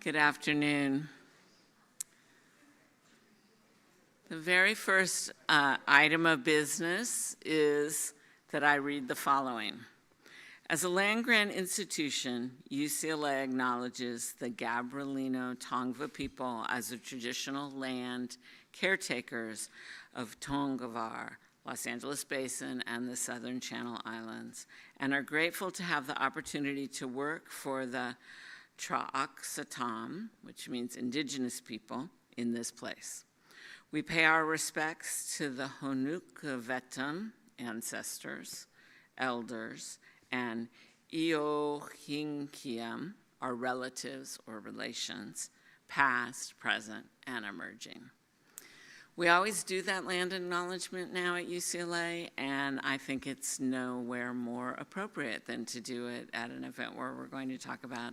Good afternoon. The very first item of business is that I read the following. As a land-grant institution, UCLA acknowledges the Gabrielino Tongva people as the traditional land caretakers of Tongavar, Los Angeles Basin, and the Southern Channel Islands, and are grateful to have the opportunity to work for the Tra'aksatam, which means indigenous people, in this place. We pay our respects to the Honukavetam ancestors, elders, and Eohinkiam, our relatives or relations, past, present, and emerging. We always do that land acknowledgement now at UCLA, and I think it's nowhere more appropriate than to do it at an event where we're going to talk about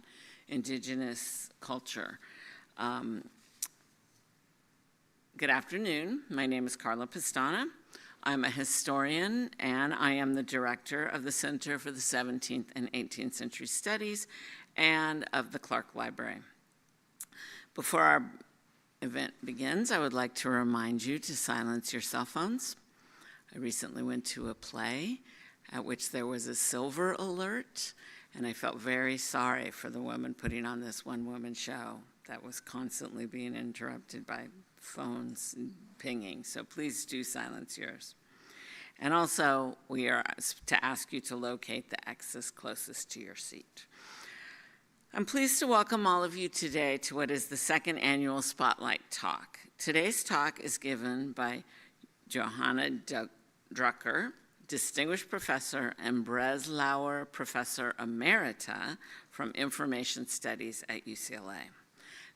indigenous culture. Good afternoon. My name is Carla Pestana. I'm a historian, and I am the director of the Center for the 17th and 18th Century Studies and of the Clark Library. Before our event begins, I would like to remind you to silence your cell phones. I recently went to a play at which there was a silver alert, and I felt very sorry for the woman putting on this one-woman show that was constantly being interrupted by phones pinging, so please do silence yours. And also, we are to ask you to locate the X's closest to your seat. I'm pleased to welcome all of you today to what is the second annual Spotlight Talk. Today's talk is given by Johanna Drucker, Distinguished Professor and Breslauer Professor Emerita from Information Studies at UCLA.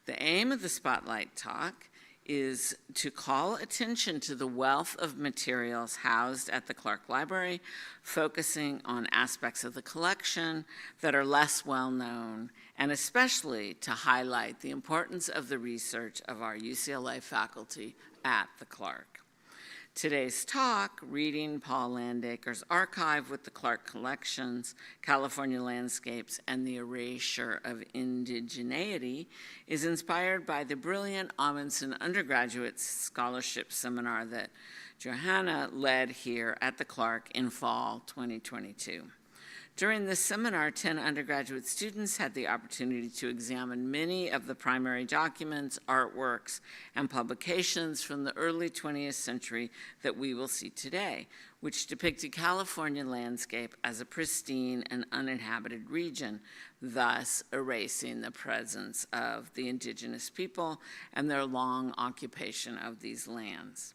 The aim of the Spotlight Talk is to call attention to the wealth of materials housed at the Clark Library, focusing on aspects of the collection that are less well known, and especially to highlight the importance of the research of our UCLA faculty at the Clark. Today's talk, Reading Paul Landacre's Archive with the Clark Collections, California Landscapes, and the Erasure of Indigeneity, is inspired by the brilliant Amundsen undergraduate scholarship seminar that Johanna led here at the Clark in fall 2022. During this seminar, 10 undergraduate students had the opportunity to examine many of the primary documents, artworks, and publications from the early 20th century that we will see today, which depicted California landscape as a pristine and uninhabited region, thus erasing the presence of the indigenous people and their long occupation of these lands.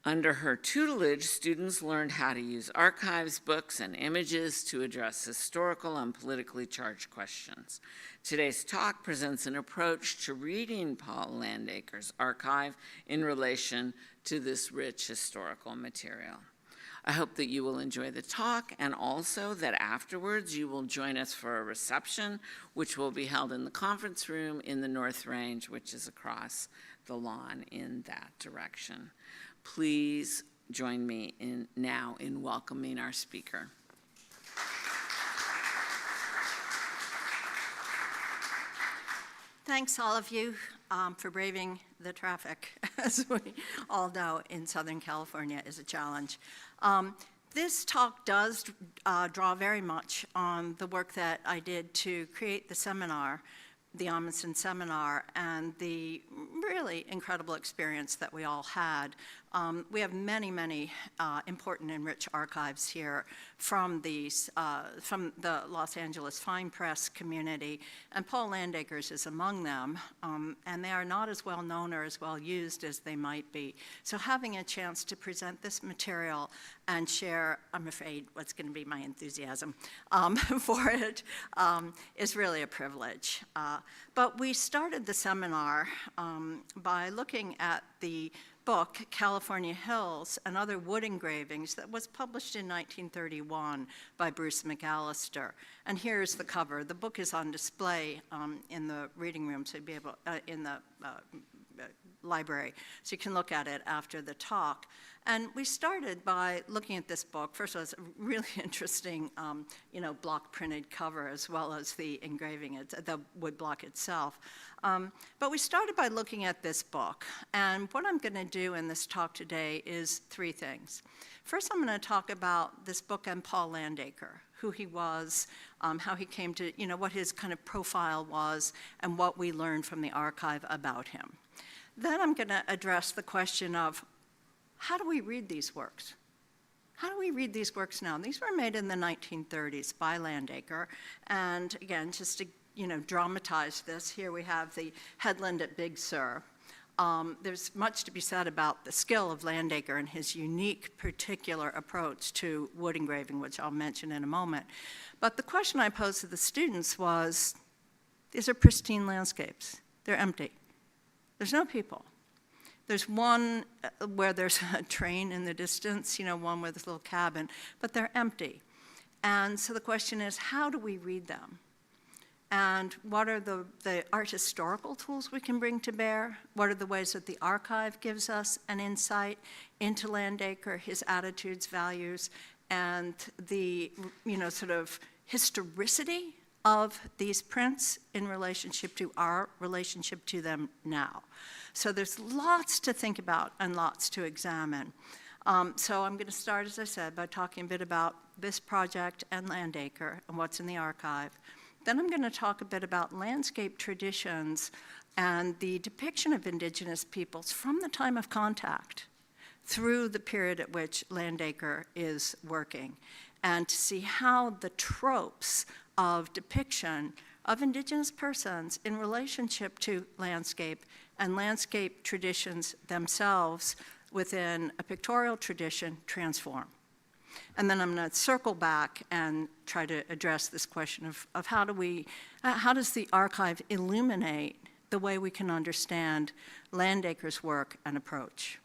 Under her tutelage, students learned how to use archives, books, and images to address historical and politically charged questions. Today's talk presents an approach to reading Paul Landacre's archive in relation to this rich historical material. I hope that you will enjoy the talk, and also that afterwards you will join us for a reception, which will be held in the conference room in the North Range, which is across the lawn in that direction. Please join me now in welcoming our speaker. Thanks all of you for braving the traffic, as we all know in Southern California is a challenge. This talk does draw very much on the work that I did to create the seminar, the Amundsen seminar, and the really incredible experience that we all had. We have many, many important and rich archives here from the Los Angeles Fine Press community, and Paul Landacre's is among them, and they are not as well known or as well used as they might be. So having a chance to present this material and share, I'm afraid, what's going to be my enthusiasm for it is really a privilege. But we started the seminar by looking at the book, California Hills and Other Wood Engravings, that was published in 1931 by Bruce McAllister. And here's the cover. The book is on display in the reading room, so you'll be able, in the library, so you can look at it after the talk. And we started by looking at this book. First of all, it's a really interesting, block printed cover, as well as the engraving, the wood block itself. But we started by looking at this book. And what I'm going to do in this talk today is three things. First, I'm going to talk about this book and Paul Landacre, who he was, how he came to, what his kind of profile was, and what we learned from the archive about him. Then I'm going to address the question of, how do we read these works? How do we read these works now? These were made in the 1930s by Landacre. And again, just to dramatize this, here we have the headland at Big Sur. There's much to be said about the skill of Landacre and his unique particular approach to wood engraving, which I'll mention in a moment. But the question I posed to the students was, these are pristine landscapes. They're empty. There's no people. There's one where there's a train in the distance, one with this little cabin, but they're empty. And so the question is, how do we read them? And what are the art historical tools we can bring to bear? What are the ways that the archive gives us an insight into Landacre, his attitudes, values, and the, sort of historicity of these prints in relationship to our relationship to them now? So there's lots to think about and lots to examine. So I'm going to start, as I said, by talking a bit about this project and Landacre and what's in the archive. Then I'm going to talk a bit about landscape traditions and the depiction of indigenous peoples from the time of contact through the period at which Landacre is working, and to see how the tropes of depiction of indigenous persons in relationship to landscape and landscape traditions themselves within a pictorial tradition transform. And then I'm going to circle back and try to address this question of how does the archive illuminate the way we can understand Landacre's work and approach.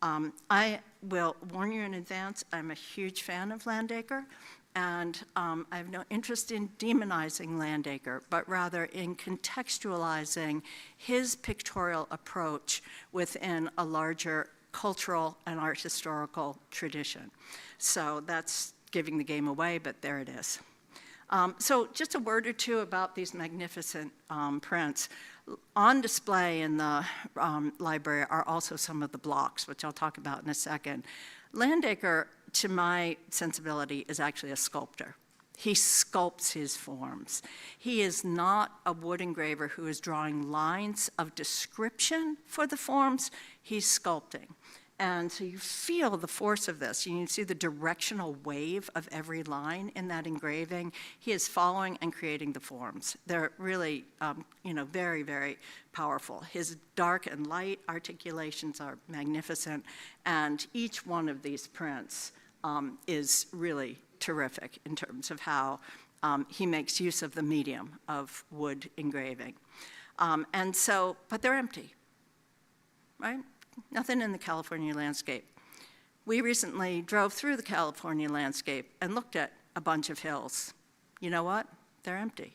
I will warn you in advance, I'm a huge fan of Landacre, and I have no interest in demonizing Landacre, but rather in contextualizing his pictorial approach within a larger cultural and art historical tradition. So that's giving the game away, but there it is. So just a word or two about these magnificent prints. On display in the library are also some of the blocks, which I'll talk about in a second. Landacre, to my sensibility, is actually a sculptor. He sculpts his forms. He is not a wood engraver who is drawing lines of description for the forms. He's sculpting. And so you feel the force of this. You see the directional wave of every line in that engraving. He is following and creating the forms. They're really, very, very powerful. His dark and light articulations are magnificent, and each one of these prints is really terrific in terms of how he makes use of the medium of wood engraving. But they're empty, right? Nothing in the California landscape. We recently drove through the California landscape and looked at a bunch of hills. You know what? They're empty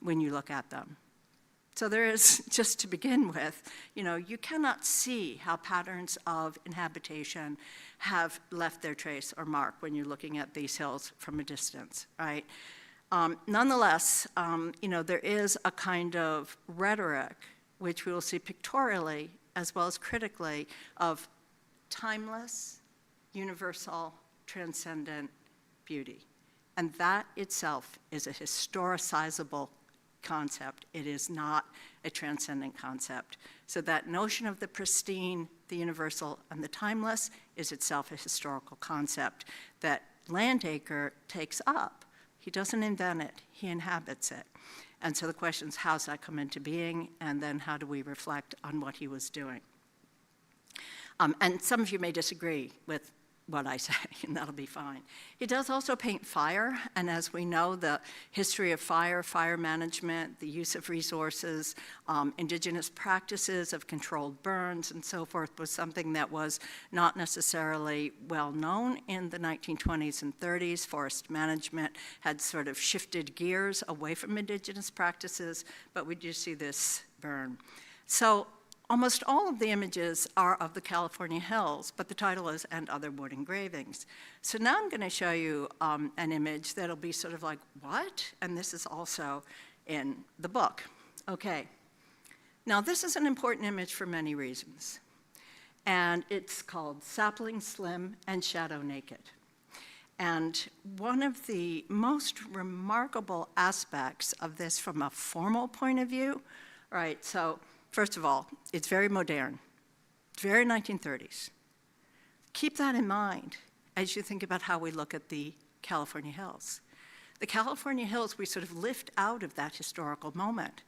when you look at them. So there is, just to begin with, you cannot see how patterns of inhabitation have left their trace or mark when you're looking at these hills from a distance, right? Nonetheless, there is a kind of rhetoric, which we will see pictorially as well as critically, of timeless, universal, transcendent beauty. And that itself is a historicizable concept. It is not a transcendent concept. So that notion of the pristine, the universal, and the timeless is itself a historical concept that Landacre takes up. He doesn't invent it, he inhabits it. And so the question is, how's that come into being? And then how do we reflect on what he was doing? And some of you may disagree with what I say, and that'll be fine. He does also paint fire, and as we know, the history of fire, fire management, the use of resources, indigenous practices of controlled burns and so forth was something that was not necessarily well known in the 1920s and 30s. Forest management had sort of shifted gears away from indigenous practices, but we do see this burn. So almost all of the images are of the California hills, but the title is "And Other Wood Engravings." So now I'm going to show you an image that'll be sort of like, what? And this is also in the book. Okay. Now this is an important image for many reasons. And it's called "Sapling Slim and Shadow Naked." And one of the most remarkable aspects of this from a formal point of view, right, so first of all, it's very modern, very 1930s. Keep that in mind as you think about how we look at the California hills. The California hills, we sort of lift out of that historical moment,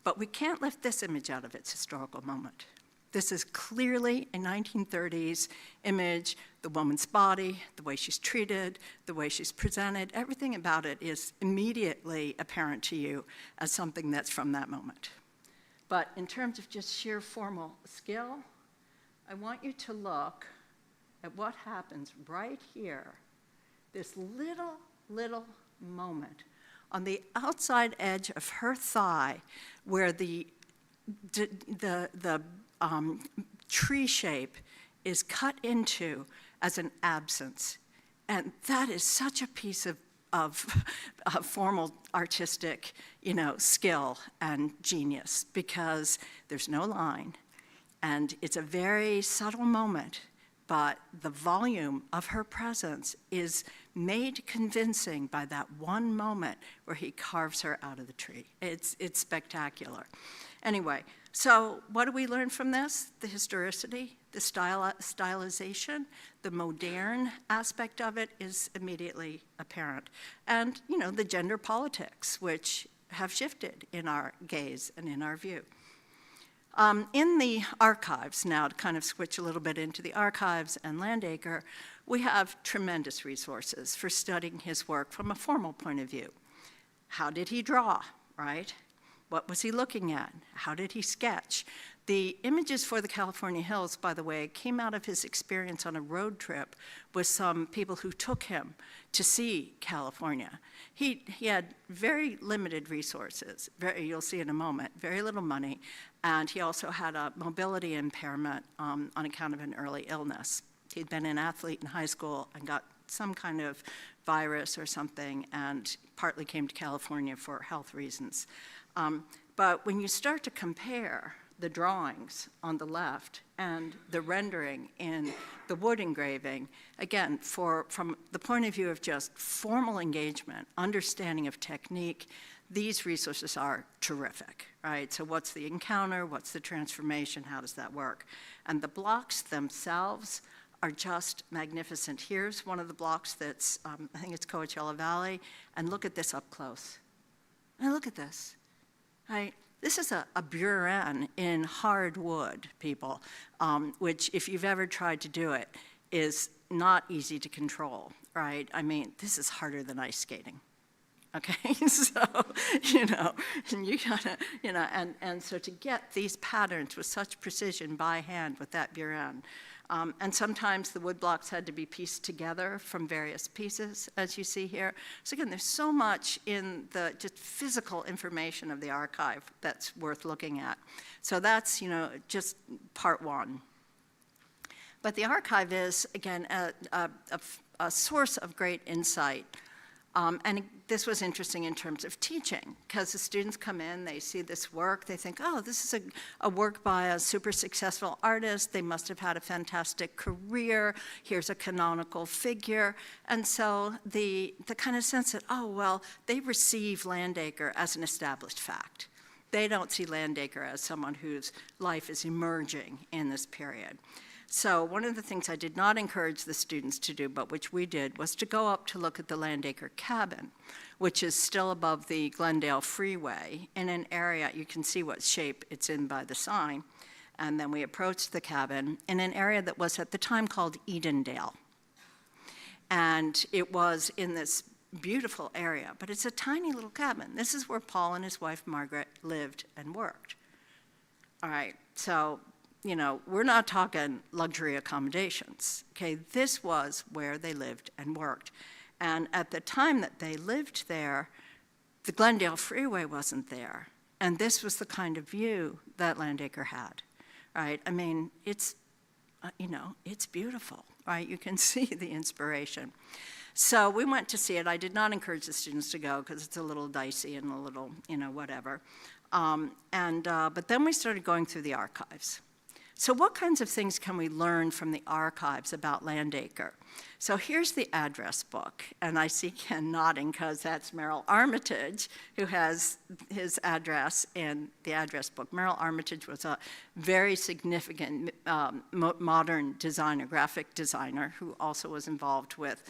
but we can't lift this image out of its historical moment. This is clearly a 1930s image, the woman's body, the way she's treated, the way she's presented, everything about it is immediately apparent to you as something that's from that moment. But in terms of just sheer formal skill, I want you to look at what happens right here, this little moment on the outside edge of her thigh where the tree shape is cut into as an absence. And that is such a piece of formal artistic, skill and genius, because there's no line, and it's a very subtle moment, but the volume of her presence is made convincing by that one moment where he carves her out of the tree. It's spectacular. Anyway, so what do we learn from this? The historicity, the stylization, the modern aspect of it is immediately apparent. And, the gender politics, which have shifted in our gaze and in our view. In the archives, now to kind of switch a little bit into the archives and Landacre, we have tremendous resources for studying his work from a formal point of view. How did he draw, right? What was he looking at? How did he sketch? The images for the California hills, by the way, came out of his experience on a road trip with some people who took him to see California. He had very limited resources, you'll see in a moment, very little money, and he also had a mobility impairment on account of an early illness. He'd been an athlete in high school and got some kind of virus or something, and partly came to California for health reasons. But when you start to compare the drawings on the left and the rendering in the wood engraving, again, from the point of view of just formal engagement, understanding of technique, these resources are terrific, right? So what's the encounter? What's the transformation? How does that work? And the blocks themselves are just magnificent. Here's one of the blocks that's, I think it's Coachella Valley, and look at this up close. Now look at this. Right? This is a burin in hard wood, people, which if you've ever tried to do it, is not easy to control, right? I mean, this is harder than ice skating, okay? So, and you gotta, and so to get these patterns with such precision by hand with that burin, and sometimes the wood blocks had to be pieced together from various pieces, as you see here. So again, there's so much in the just physical information of the archive that's worth looking at. So that's, just part one. But the archive is, again, a source of great insight. And this was interesting in terms of teaching, because the students come in, they see this work, they think, oh, this is a work by a super successful artist, they must have had a fantastic career, here's a canonical figure. And so the kind of sense that, oh, well, they receive Landacre as an established fact. They don't see Landacre as someone whose life is emerging in this period. So one of the things I did not encourage the students to do, but which we did, was to go up to look at the Landacre cabin, which is still above the Glendale Freeway in an area, you can see what shape it's in by the sign. And then we approached the cabin in an area that was at the time called Edendale. And it was in this beautiful area, but it's a tiny little cabin. This is where Paul and his wife Margaret lived and worked. All right, so, you know, we're not talking luxury accommodations, okay? This was where they lived and worked. And at the time that they lived there, the Glendale Freeway wasn't there. And this was the kind of view that Landacre had, right? I mean, it's, you know, it's beautiful, right? You can see the inspiration. So we went to see it. I did not encourage the students to go because it's a little dicey and a little, you know, whatever. But then we started going through the archives. So what kinds of things can we learn from the archives about Landacre? So here's the address book, and I see Ken nodding because that's Merrill Armitage, who has his address in the address book. Merrill Armitage was a very significant modern designer, graphic designer, who also was involved with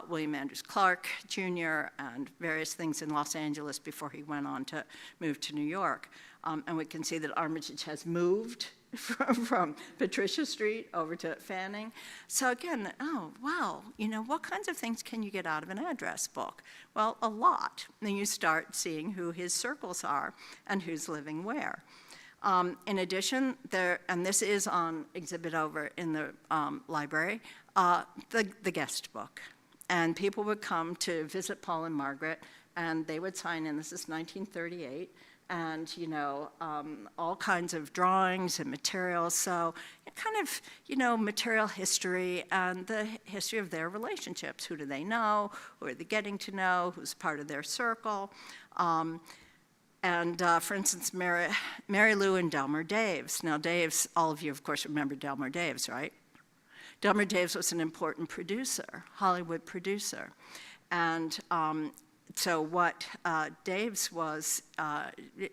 William Andrews Clark Jr. and various things in Los Angeles before he went on to move to New York. And we can see that Armitage has moved from Patricia Street over to Fanning. So again, oh, wow, you know, what kinds of things can you get out of an address book? Well, a lot. Then you start seeing who his circles are and who's living where. In addition, and this is on exhibit over in the library, the guest book. And people would come to visit Paul and Margaret, and they would sign in. This is 1938. And, you know, all kinds of drawings and materials. So kind of, you know, material history and the history of their relationships. Who do they know? Who are they getting to know? Who's part of their circle? For instance, Mary Lou and Delmer Daves. Now, Daves, all of you, of course, remember Delmer Daves, right? Delmer Daves was an important producer, Hollywood producer. And so what Daves was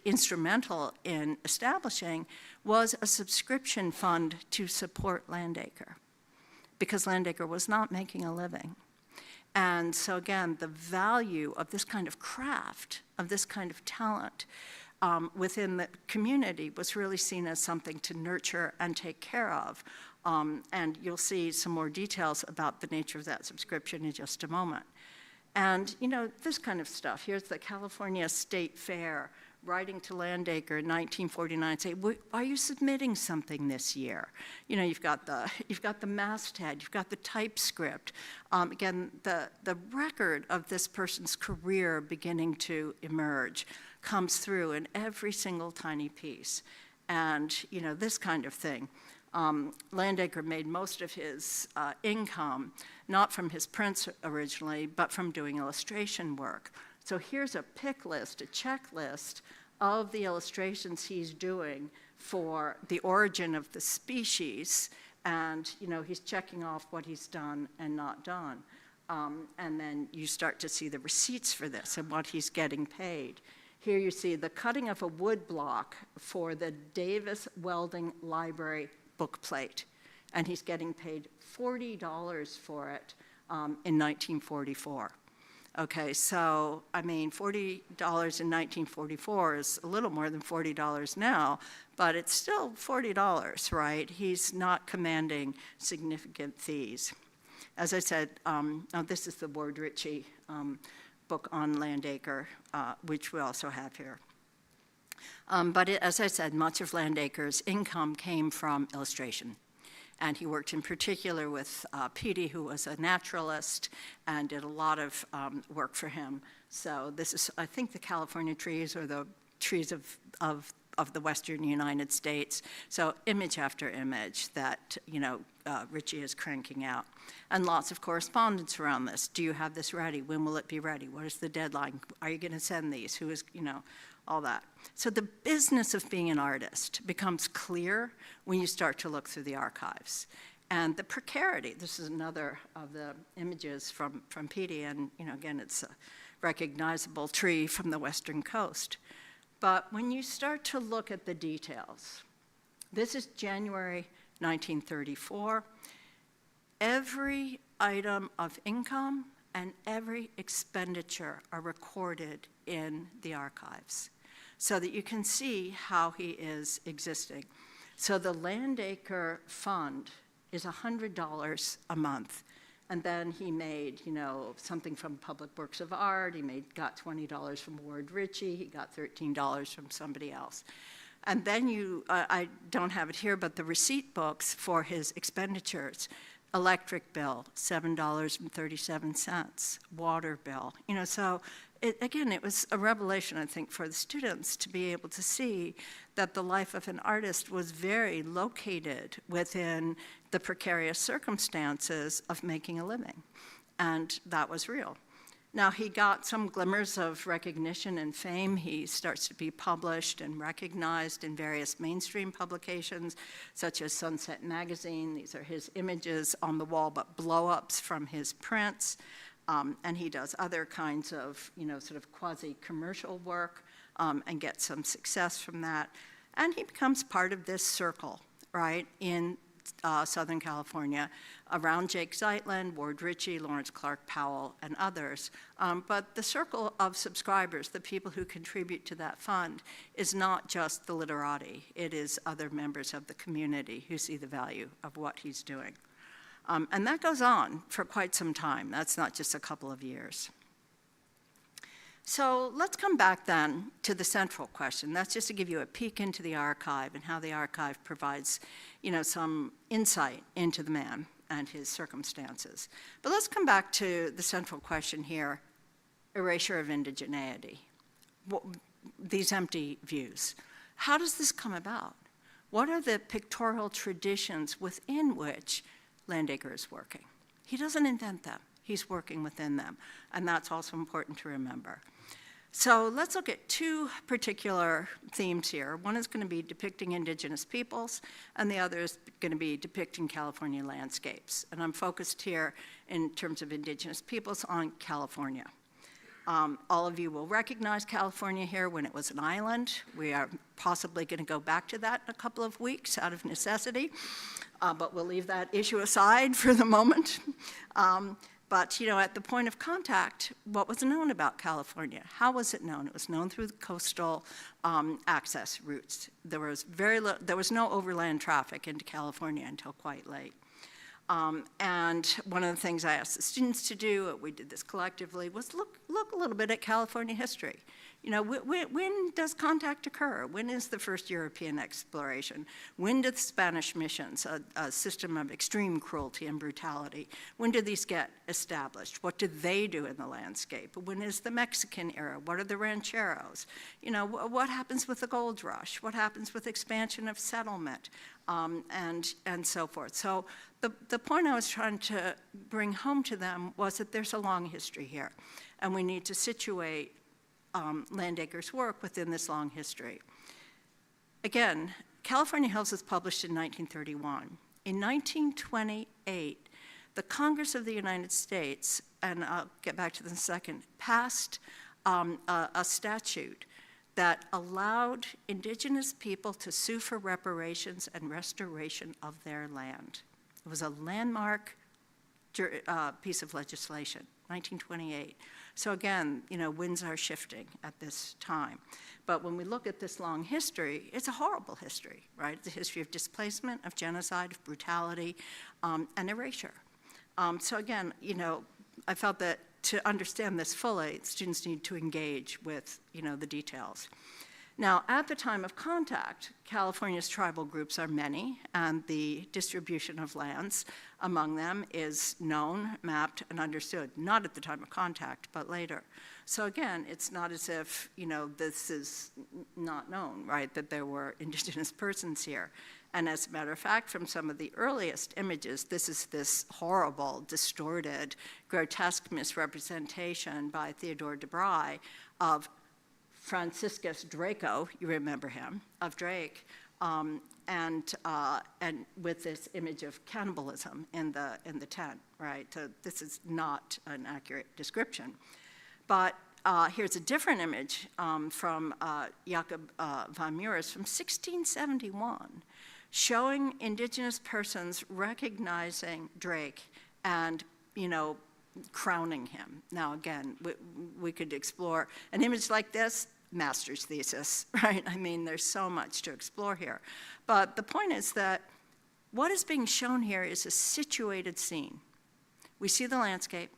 instrumental in establishing was a subscription fund to support Landacre, because Landacre was not making a living. And so again, the value of this kind of craft, of this kind of talent within the community was really seen as something to nurture and take care of. And you'll see some more details about the nature of that subscription in just a moment. And, you know, this kind of stuff. Here's the California State Fair writing to Landacre in 1949, say, are you submitting something this year? You know, you've got the masthead, you've got the typescript. Again, the record of this person's career beginning to emerge comes through in every single tiny piece. And, you know, this kind of thing. Landacre made most of his income not from his prints originally, but from doing illustration work. So here's a pick list, a checklist of the illustrations he's doing for the origin of the species, and you know, he's checking off what he's done and not done. And then you start to see the receipts for this and what he's getting paid. Here you see the cutting of a wood block for the Davis Welding Library bookplate, and he's getting paid $40 for it in 1944. Okay, so, I mean, $40 in 1944 is a little more than $40 now, but it's still $40, right? He's not commanding significant fees. As I said, this is the Ward Ritchie book on Landacre, which we also have here. As I said, much of Landacre's income came from illustration. And he worked in particular with Petey, who was a naturalist, and did a lot of work for him. So this is, I think, the California trees, or the trees of the western United States. So image after image that, you know, Ritchie is cranking out. And lots of correspondence around this. Do you have this ready? When will it be ready? What is the deadline? Are you going to send these? Who is, you know, all that. So the business of being an artist becomes clear when you start to look through the archives. And the precarity, this is another of the images from Petey, and you know, again, it's a recognizable tree from the western coast. But when you start to look at the details, this is January 1934. Every item of income and every expenditure are recorded in the archives, so that you can see how he is existing. So the Landacre fund is $100 a month. And then he made, something from Public Works of Art. He got $20 from Ward Ritchie. He got $13 from somebody else. And then I don't have it here, but the receipt books for his expenditures: electric bill, $7.37, water bill. So it was a revelation, I think, for the students to be able to see that the life of an artist was very located within the precarious circumstances of making a living. And that was real. Now, he got some glimmers of recognition and fame. He starts to be published and recognized in various mainstream publications, such as Sunset Magazine. These are his images on the wall, but blow-ups from his prints. And he does other kinds of, sort of quasi-commercial work and gets some success from that. And he becomes part of this circle, right, in Southern California, around Jake Zeitlin, Ward Ritchie, Lawrence Clark Powell, and others. But the circle of subscribers, the people who contribute to that fund, is not just the literati. It is other members of the community who see the value of what he's doing. And that goes on for quite some time. That's not just a couple of years. So let's come back then to the central question. That's just to give you a peek into the archive and how the archive provides, some insight into the man and his circumstances. But let's come back to the central question here: erasure of indigeneity. These empty views. How does this come about? What are the pictorial traditions within which Landacre is working? He doesn't invent them. He's working within them. And that's also important to remember. So let's look at two particular themes here. One is going to be depicting indigenous peoples, and the other is going to be depicting California landscapes. And I'm focused here in terms of indigenous peoples on California. All of you will recognize California here when it was an island. We are possibly going to go back to that in a couple of weeks out of necessity, but we'll leave that issue aside for the moment. But, at the point of contact, what was known about California? How was it known? It was known through the coastal access routes. There was no overland traffic into California until quite late. And one of the things I asked the students to do, we did this collectively, was look a little bit at California history. When does contact occur? When is the first European exploration? When did the Spanish missions, a system of extreme cruelty and brutality, when did these get established? What did they do in the landscape? When is the Mexican era? What are the rancheros? What happens with the gold rush? What happens with expansion of settlement? And so forth. So the point I was trying to bring home to them was that there's a long history here, and we need to situate Landacre's work within this long history. Again, California Hills was published in 1931. In 1928, the Congress of the United States, and I'll get back to this in a second, passed a statute that allowed indigenous people to sue for reparations and restoration of their land. It was a landmark piece of legislation, 1928. So again, winds are shifting at this time. But when we look at this long history, it's a horrible history, right? It's a history of displacement, of genocide, of brutality, and erasure. So again, I felt that to understand this fully, students need to engage with, the details. Now, at the time of contact, California's tribal groups are many, and the distribution of lands among them is known, mapped, and understood. Not at the time of contact, but later. So again, it's not as if, this is not known, right, that there were indigenous persons here. And as a matter of fact, from some of the earliest images, this is this horrible, distorted, grotesque misrepresentation by Theodore DeBry of Franciscus Draco, you remember him, of Drake, and with this image of cannibalism in the tent, right? So this is not an accurate description. But here's a different image from Jacob van Meurs from 1671, showing indigenous persons recognizing Drake and, crowning him. Now, again, we could explore an image like this, master's thesis, right? I mean, there's so much to explore here. But the point is that what is being shown here is a situated scene. We see the landscape,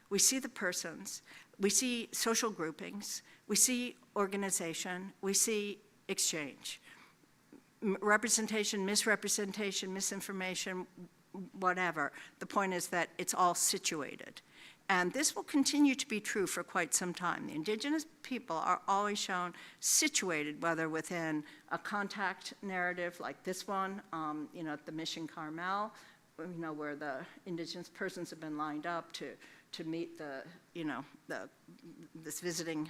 we see the persons, we see social groupings, we see organization, we see exchange. Representation, misrepresentation, misinformation, whatever. The point is that it's all situated. And this will continue to be true for quite some time. The indigenous people are always shown situated, whether within a contact narrative like this one, at the Mission Carmel, where the indigenous persons have been lined up to meet this visiting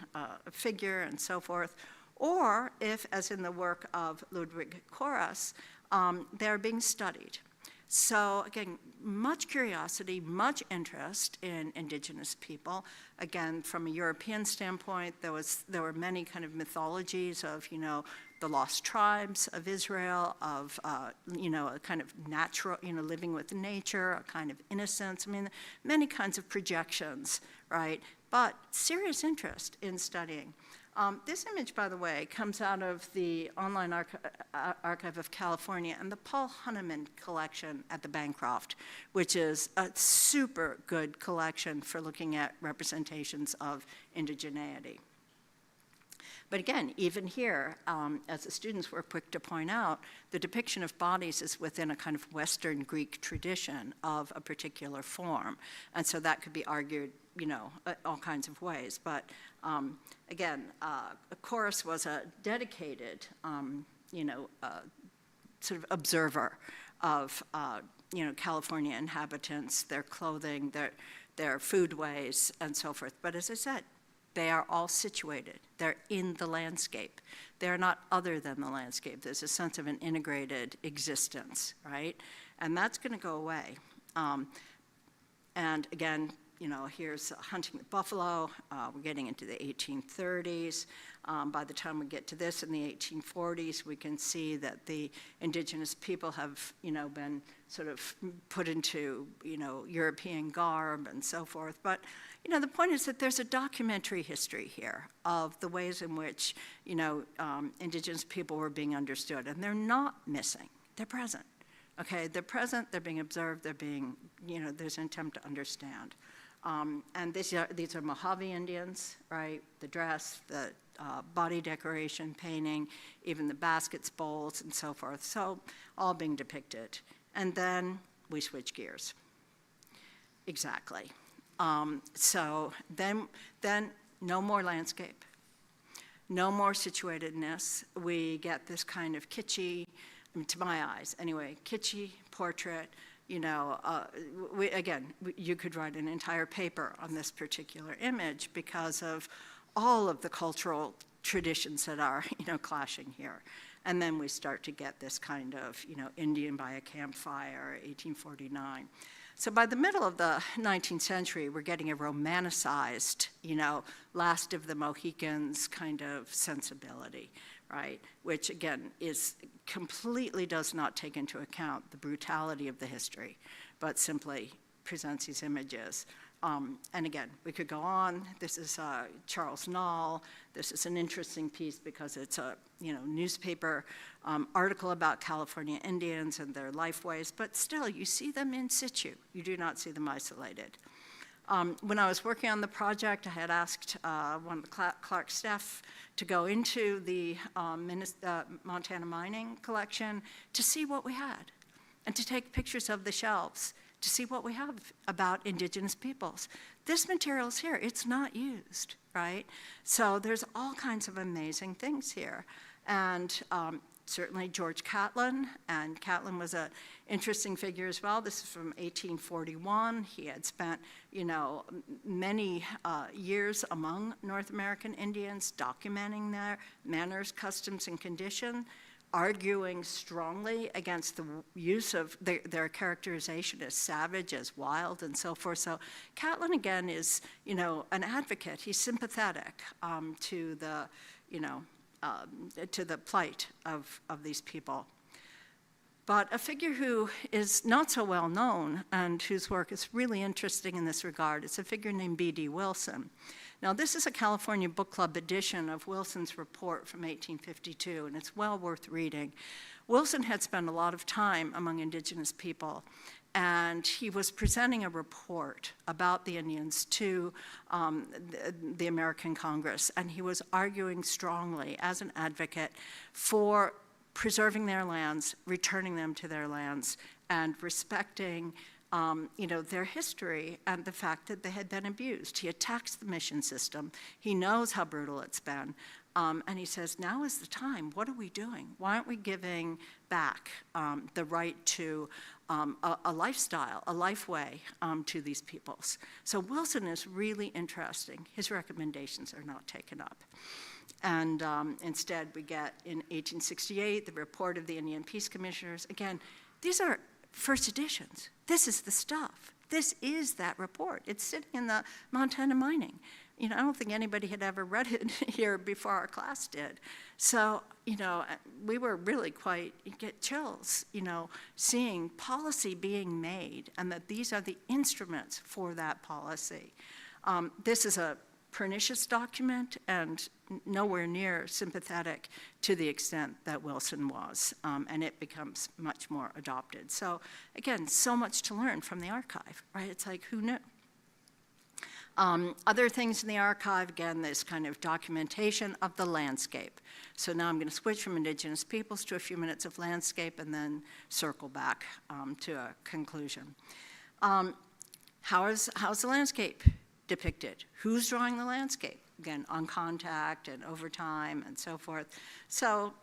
figure and so forth. Or if, as in the work of Ludwig Koras, they're being studied. So again, much curiosity, much interest in indigenous people. Again, from a European standpoint, there were many kind of mythologies of, the lost tribes of Israel, of, a kind of natural, living with nature, a kind of innocence. I mean, many kinds of projections, right? But serious interest in studying. This image, by the way, comes out of the Online Archive of California and the Paul Hunneman collection at the Bancroft, which is a super good collection for looking at representations of indigeneity. But again, even here, as the students were quick to point out, the depiction of bodies is within a kind of Western Greek tradition of a particular form. And so that could be argued, all kinds of ways. But again, Chorus was a dedicated, sort of observer of, California inhabitants, their clothing, their foodways, and so forth. But as I said, they are all situated. They're in the landscape. They're not other than the landscape. There's a sense of an integrated existence, right? And that's going to go away. And again, here's hunting the buffalo. We're getting into the 1830s. By the time we get to this in the 1840s, we can see that the indigenous people have, been sort of put into, European garb and so forth. But, the point is that there's a documentary history here of the ways in which, indigenous people were being understood. And they're not missing. They're present. Okay, they're present, they're being observed, they're being, there's an attempt to understand. And these are Mojave Indians, right? The dress, the body decoration, painting, even the baskets, bowls, and so forth. So all being depicted. And then we switch gears. Exactly. So then no more landscape, no more situatedness. We get this kind of kitschy, to my eyes anyway, kitschy portrait. You could write an entire paper on this particular image because of all of the cultural traditions that are, clashing here. And then we start to get this kind of, Indian by a campfire, 1849. So by the middle of the 19th century, we're getting a romanticized, last of the Mohicans kind of sensibility, right? Which again completely does not take into account the brutality of the history, but simply presents these images. And again, we could go on. This is Charles Knoll. This is an interesting piece because it's a newspaper article about California Indians and their lifeways, but still you see them in situ. You do not see them isolated. When I was working on the project, I had asked one of the Clark staff to go into the Montana mining collection to see what we had and to take pictures of the shelves to see what we have about indigenous peoples. This material's here, it's not used, right? So there's all kinds of amazing things here. And certainly George Catlin, and Catlin was an interesting figure as well. This is from 1841. He had spent, many years among North American Indians, documenting their manners, customs, and condition, arguing strongly against the use of their characterization as savage, as wild, and so forth. So Catlin, again, is, an advocate. He's sympathetic to the plight of these people. But a figure who is not so well known and whose work is really interesting in this regard is a figure named B.D. Wilson. Now, this is a California Book Club edition of Wilson's report from 1852, and it's well worth reading. Wilson had spent a lot of time among indigenous people, and he was presenting a report about the Indians to the American Congress, and he was arguing strongly as an advocate for preserving their lands, returning them to their lands, and respecting their history and the fact that they had been abused. He attacks the mission system. He knows how brutal it's been. And he says, now is the time. What are we doing? Why aren't we giving back the right to a lifestyle, a life way to these peoples? So Wilson is really interesting. His recommendations are not taken up. And instead, we get in 1868 the report of the Indian Peace Commissioners. Again, these are first editions. This is the stuff. This is that report. It's sitting in the Montana Mining. I don't think anybody had ever read it here before our class did. So, we were really you get chills, seeing policy being made and that these are the instruments for that policy. This is a pernicious document and nowhere near sympathetic to the extent that Wilson was, and it becomes much more adopted. So again, so much to learn from the archive, right? It's like, who knew? Other things in the archive, again, this kind of documentation of the landscape. So now I'm going to switch from indigenous peoples to a few minutes of landscape and then circle back to a conclusion. How's the landscape depicted? Who's drawing the landscape? Again, on contact and over time and so forth. So,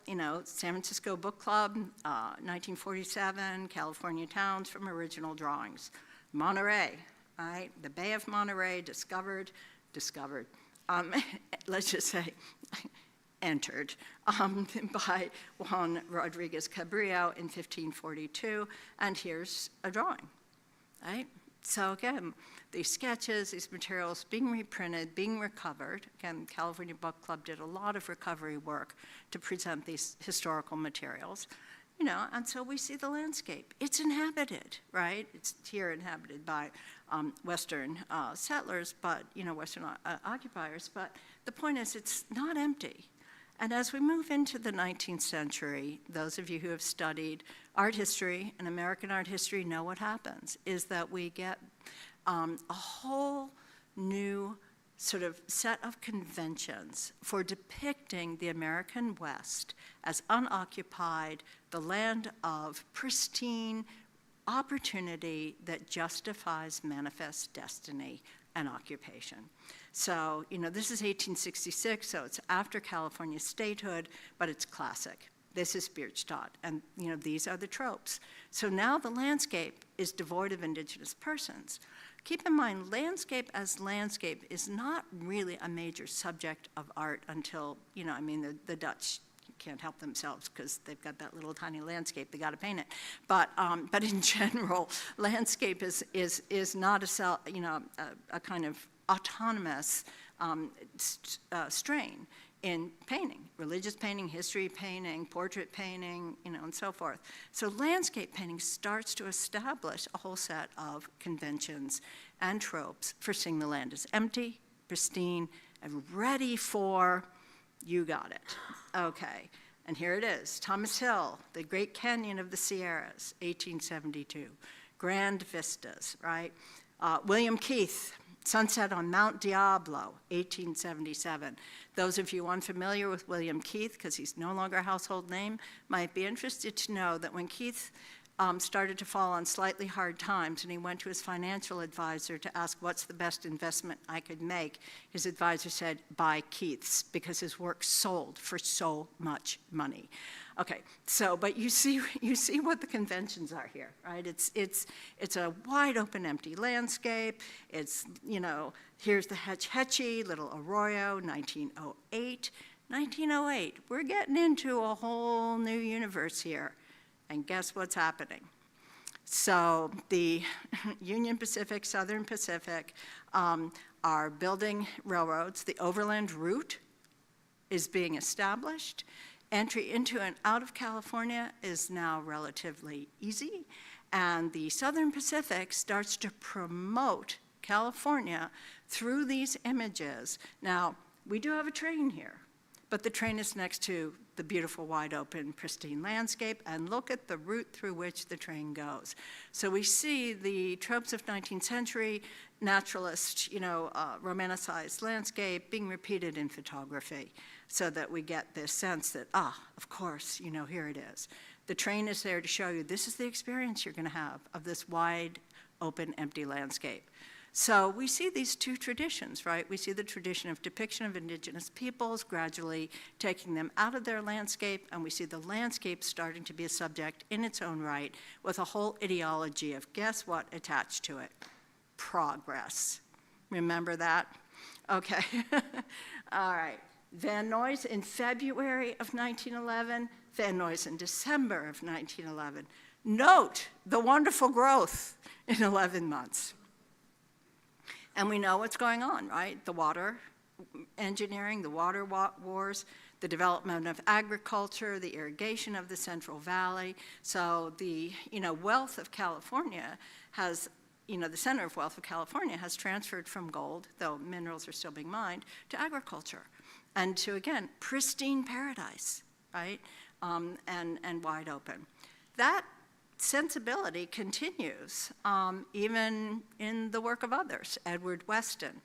San Francisco Book Club, 1947, California towns from original drawings. Monterey, right? The Bay of Monterey, discovered, let's just say, entered by Juan Rodriguez Cabrillo in 1542, and here's a drawing, right? So again, these sketches, these materials being reprinted, being recovered. Again, California Book Club did a lot of recovery work to present these historical materials, and so we see the landscape. It's inhabited, right? It's here inhabited by Western settlers, but, Western occupiers, but the point is it's not empty. And as we move into the 19th century, those of you who have studied art history and American art history know what happens, is that we get a whole new sort of set of conventions for depicting the American West as unoccupied, the land of pristine opportunity that justifies manifest destiny and occupation. So, this is 1866, so it's after California statehood, but it's classic. This is Bierstadt, and these are the tropes. So now the landscape is devoid of indigenous persons. Keep in mind, landscape as landscape is not really a major subject of art until, the Dutch can't help themselves because they've got that little tiny landscape, they got to paint it. But in general, landscape is not a kind of autonomous strain in painting, religious painting, history painting, portrait painting, and so forth. So landscape painting starts to establish a whole set of conventions and tropes for seeing the land as empty, pristine, and ready for, you got it. Okay, and here it is. Thomas Hill, the Great Canyon of the Sierras, 1872. Grand vistas, right? William Keith, Sunset on Mount Diablo, 1877. Those of you unfamiliar with William Keith, because he's no longer a household name, might be interested to know that when Keith started to fall on slightly hard times and he went to his financial advisor to ask what's the best investment I could make, his advisor said, buy Keith's, because his work sold for so much money. Okay, so, but you see what the conventions are here, right? It's a wide open empty landscape. It's, here's the Hetch Hetchy, Little Arroyo, 1908. 1908, we're getting into a whole new universe here. And guess what's happening? So the Union Pacific, Southern Pacific are building railroads. The overland route is being established. Entry into and out of California is now relatively easy, and the Southern Pacific starts to promote California through these images. Now, we do have a train here, but the train is next to the beautiful, wide open, pristine landscape, and look at the route through which the train goes. So we see the tropes of 19th century naturalist, romanticized landscape being repeated in photography, so that we get this sense that, of course, here it is. The train is there to show you this is the experience you're going to have of this wide, open, empty landscape. So we see these two traditions, right? We see the tradition of depiction of indigenous peoples gradually taking them out of their landscape, and we see the landscape starting to be a subject in its own right with a whole ideology of, guess what, attached to it? Progress. Remember that? Okay. All right. Van Nuys in February of 1911, Van Nuys in December of 1911. Note the wonderful growth in 11 months. And we know what's going on, right? The water engineering, the water wars, the development of agriculture, the irrigation of the Central Valley. So the wealth of California has, the center of wealth of California has transferred from gold, though minerals are still being mined, to agriculture. And to, again, pristine paradise, right? And wide open. That sensibility continues even in the work of others. Edward Weston.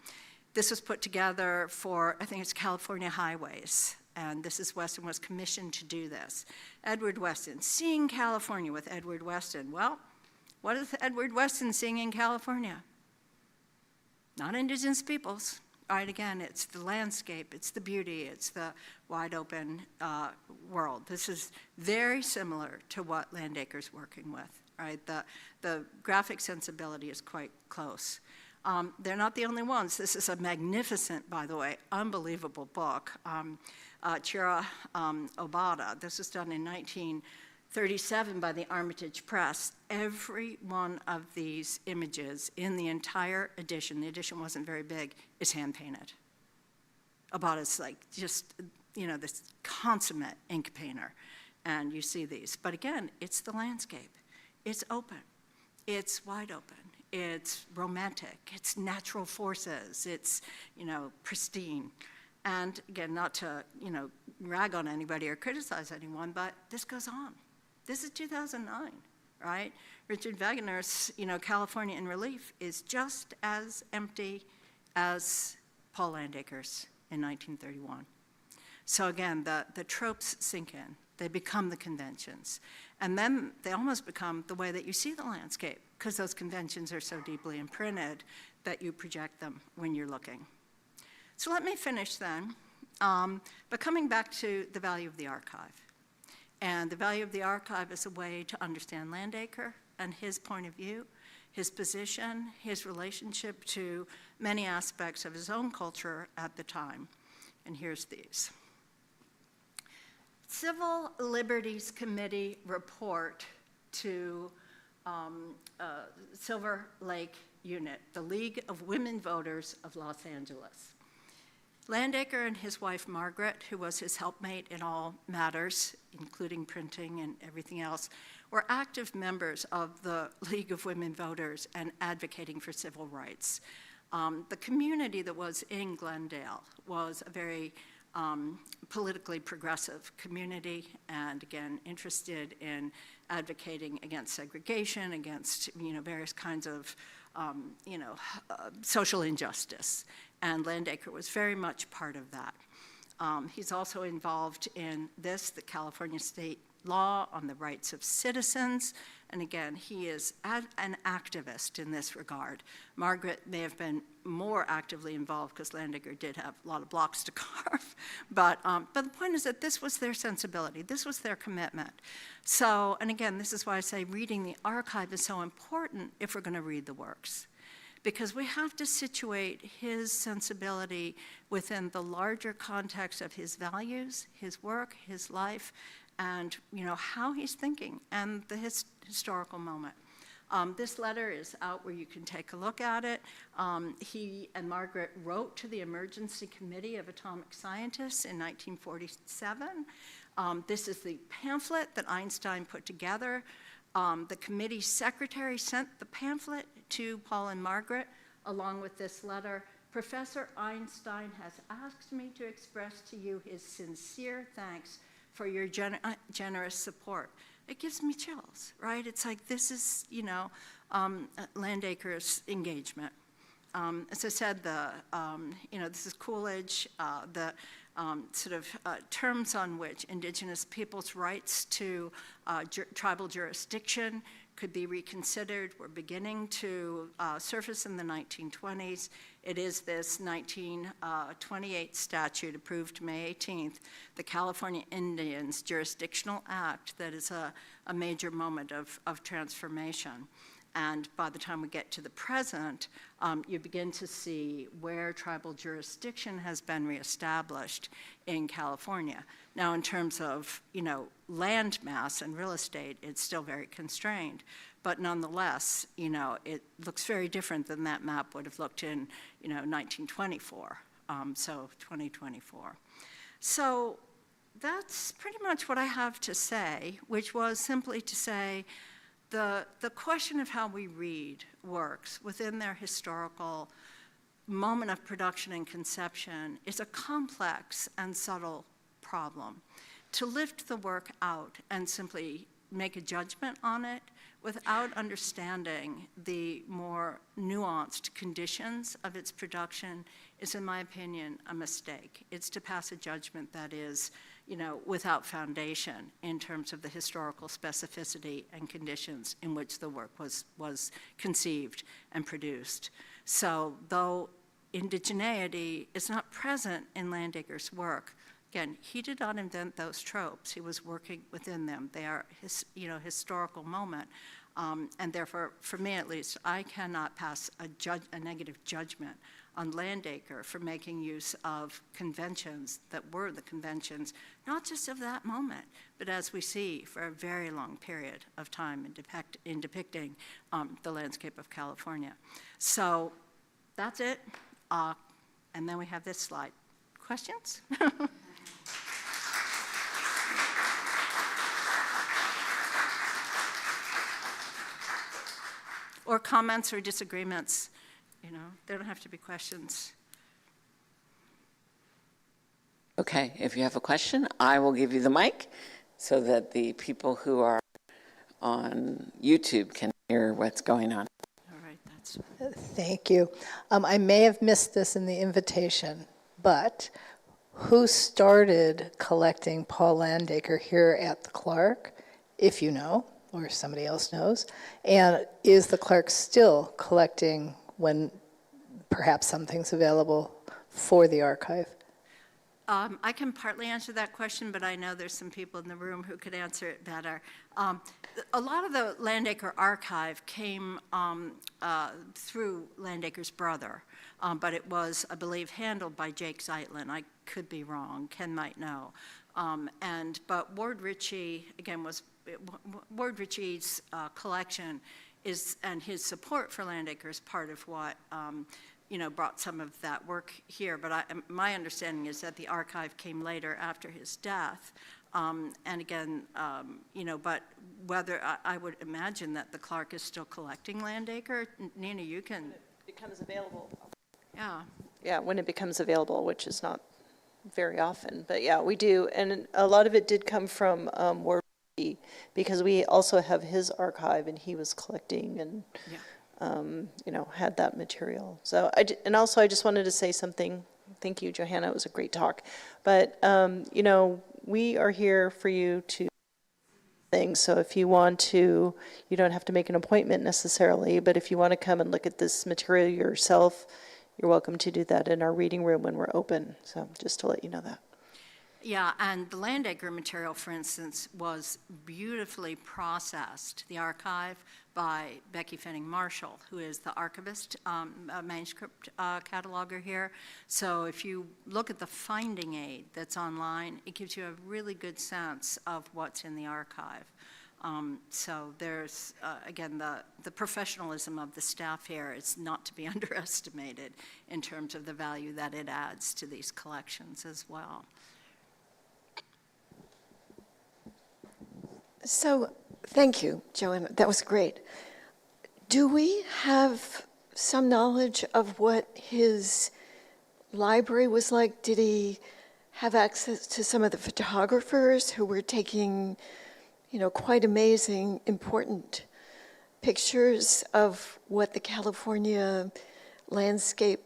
This was put together for, I think it's California Highways, and Weston was commissioned to do this. Edward Weston, seeing California with Edward Weston. Well, what is Edward Weston seeing in California? Not indigenous peoples. Right, again, it's the landscape, it's the beauty, it's the wide open world. This is very similar to what Landacre's working with, right? The graphic sensibility is quite close. They're not the only ones. This is a magnificent, by the way, unbelievable book, Chira Obata. This was done in 1937 by the Armitage Press. Every one of these images in the entire edition, the edition wasn't very big, is hand-painted. Obata's like just, this consummate ink painter. And you see these. But again, it's the landscape. It's open. It's wide open. It's romantic. It's natural forces. It's, pristine. And again, not to, rag on anybody or criticize anyone, but this goes on. This is 2009, right? Richard Wegener's, California in Relief is just as empty as Paul Landacre's in 1931. So again, the tropes sink in. They become the conventions. And then they almost become the way that you see the landscape, because those conventions are so deeply imprinted that you project them when you're looking. So let me finish then by coming back to the value of the archive. And the value of the archive is a way to understand Landacre and his point of view, his position, his relationship to many aspects of his own culture at the time. And here's these. Civil Liberties Committee report to Silver Lake Unit, the League of Women Voters of Los Angeles. Landacre and his wife Margaret, who was his helpmate in all matters, including printing and everything else, were active members of the League of Women Voters and advocating for civil rights. The community that was in Glendale was a very politically progressive community, and again, interested in advocating against segregation, against various kinds of social injustice. And Landacre was very much part of that. He's also involved in the California state law on the rights of citizens. And again, he is an activist in this regard. Margaret may have been more actively involved because Landacre did have a lot of blocks to carve. But the point is that this was their sensibility. This was their commitment. So, and again, this is why I say reading the archive is so important if we're going to read the works. Because we have to situate his sensibility within the larger context of his values, his work, his life, and how he's thinking, and the historical moment. This letter is out where you can take a look at it. He and Margaret wrote to the Emergency Committee of Atomic Scientists in 1947. This is the pamphlet that Einstein put together. The committee secretary sent the pamphlet to Paul and Margaret along with this letter. Professor Einstein has asked me to express to you his sincere thanks for your generous support. It gives me chills, right? It's like this is, Landacre's engagement. As I said, this is Coolidge, the terms on which indigenous peoples' rights to tribal jurisdiction could be reconsidered were beginning to surface in the 1920s. It is this 1928 statute approved May 18th, the California Indians Jurisdictional Act, that is a major moment of transformation. And by the time we get to the present, you begin to see where tribal jurisdiction has been reestablished in California. Now, in terms of, land mass and real estate, it's still very constrained. But nonetheless, it looks very different than that map would have looked in, 1924, so 2024. So that's pretty much what I have to say, which was simply to say, the question of how we read works within their historical moment of production and conception is a complex and subtle problem. To lift the work out and simply make a judgment on it without understanding the more nuanced conditions of its production is, in my opinion, a mistake. It's to pass a judgment that is, without foundation in terms of the historical specificity and conditions in which the work was conceived and produced. So though indigeneity is not present in Landacre's work, again, he did not invent those tropes. He was working within them. They are historical moment. And therefore, for me at least, I cannot pass a negative judgment on Landacre for making use of conventions that were the conventions, not just of that moment, but as we see for a very long period of time in depicting the landscape of California. So that's it. And then we have this slide. Questions? Or comments or disagreements, they don't have to be questions. Okay, if you have a question, I will give you the mic so that the people who are on YouTube can hear what's going on. All right, that's. Thank you. I may have missed this in the invitation, but who started collecting Paul Landacre here at the Clark, if you know, or somebody else knows? And is the Clark still collecting when perhaps something's available for the archive? I can partly answer that question, but I know there's some people in the room who could answer it better. A lot of the Landacre archive came through Landacre's brother, but it was, I believe, handled by Jake Zeitlin. I could be wrong. Ken might know. But Ward Ritchie, again, Ward Ritchie's collection and his support for Landacre is part of what brought some of that work here. But my understanding is that the archive came later after his death. And again, but whether I would imagine that the Clark is still collecting Landacre. Nina, you can. When it becomes available. Yeah. Yeah, when it becomes available, which is not very often. But yeah, we do. And a lot of it did come from Ward, because we also have his archive, and he was collecting and had that material. So I just wanted to say something. Thank you, Johanna. It was a great talk. But we are here for you to things. So if you want to, you don't have to make an appointment necessarily, but if you want to come and look at this material yourself, you're welcome to do that in our reading room when we're open. So just to let you know that. Yeah, and the Landacre material, for instance, was beautifully processed, the archive, by Becky Fenning Marshall, who is the archivist, manuscript cataloger here. So if you look at the finding aid that's online, it gives you a really good sense of what's in the archive. So there's, again, the professionalism of the staff here is not to be underestimated in terms of the value that it adds to these collections as well. So, thank you, Joanna. That was great. Do we have some knowledge of what his library was like? Did he have access to some of the photographers who were taking, quite amazing, important pictures of what the California landscape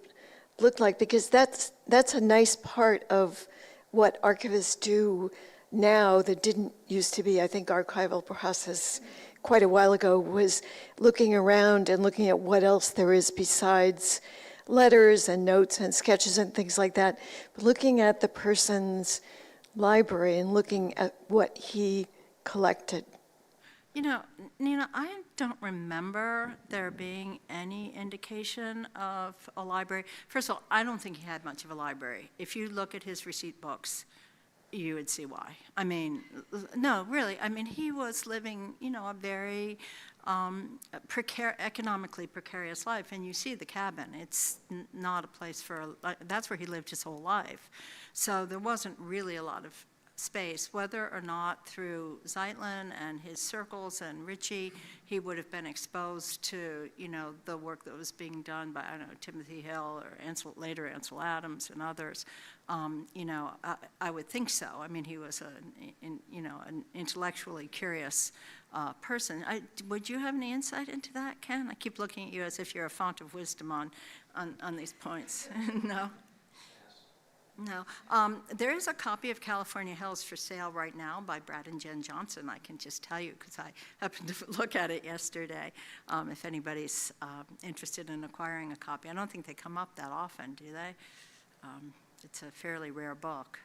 looked like? Because that's a nice part of what archivists do now that didn't used to be. I think archival process quite a while ago was looking around and looking at what else there is besides letters and notes and sketches and things like that. But looking at the person's library and looking at what he collected. Nina, I don't remember there being any indication of a library. First of all, I don't think he had much of a library. If you look at his receipt books, you would see why. I mean, no, really. I mean, he was living, a very economically precarious life. And you see the cabin. It's not a place that's where he lived his whole life. So there wasn't really a lot of space, whether or not through Zeitlin and his circles and Ritchie, he would have been exposed to, the work that was being done by, Timothy Hill or later Ansel Adams and others. I would think so. I mean, he was an intellectually curious person. Would you have any insight into that, Ken? I keep looking at you as if you're a font of wisdom on these points. No? No. There is a copy of California Hills for sale right now by Brad and Jen Johnson. I can just tell you because I happened to look at it yesterday. If anybody's interested in acquiring a copy. I don't think they come up that often, do they? It's a fairly rare book.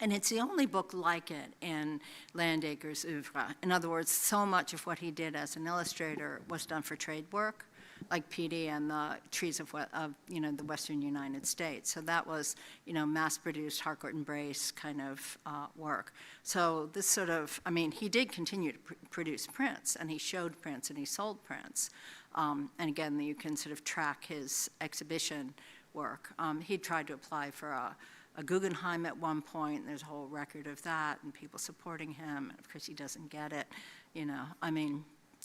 And it's the only book like it in Landacre's oeuvre. In other words, so much of what he did as an illustrator was done for trade work, like Petey and the trees of the western United States. So that was, mass-produced Harcourt and Brace kind of work. So this sort of, he did continue to produce prints, and he showed prints, and he sold prints. And again, you can sort of track his exhibition work. He tried to apply for a Guggenheim at one point, and there's a whole record of that, and people supporting him, and of course he doesn't get it, I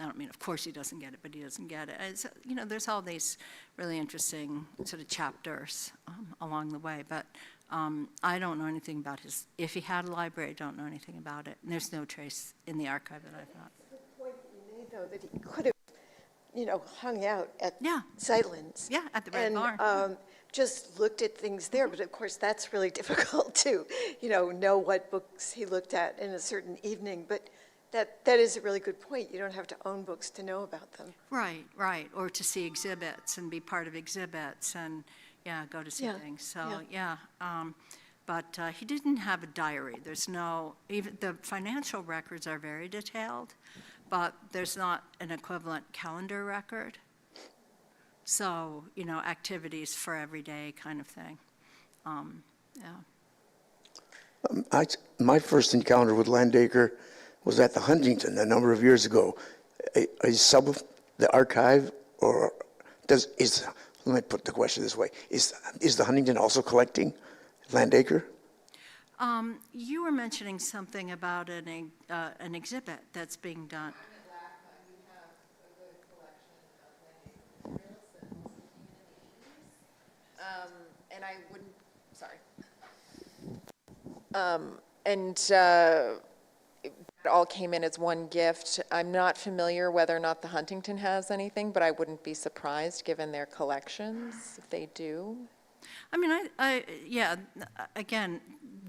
don't mean, of course he doesn't get it, but he doesn't get it. It's, there's all these really interesting sort of chapters along the way, but I don't know anything about if he had a library, I don't know anything about it, and there's no trace in the archive that I've got. The point that you made, though, that he could have, hung out at Zeitlin's. Yeah, at the Red Barn. And just looked at things there, but of course that's really difficult to, know what books he looked at in a certain evening, but that is a really good point. You don't have to own books to know about them. Right, or to see exhibits and be part of exhibits and, go to see things. So, but he didn't have a diary. There's even the financial records are very detailed, but there's not an equivalent calendar record. So, activities for every day kind of thing. My first encounter with Landacre was at the Huntington a number of years ago. Is some of the archive, or let me put the question this way, is the Huntington also collecting Landacre? You were mentioning something about an exhibit that's being done. And I wouldn't, sorry. It all came in as one gift. I'm not familiar whether or not the Huntington has anything, but I wouldn't be surprised given their collections if they do. Again,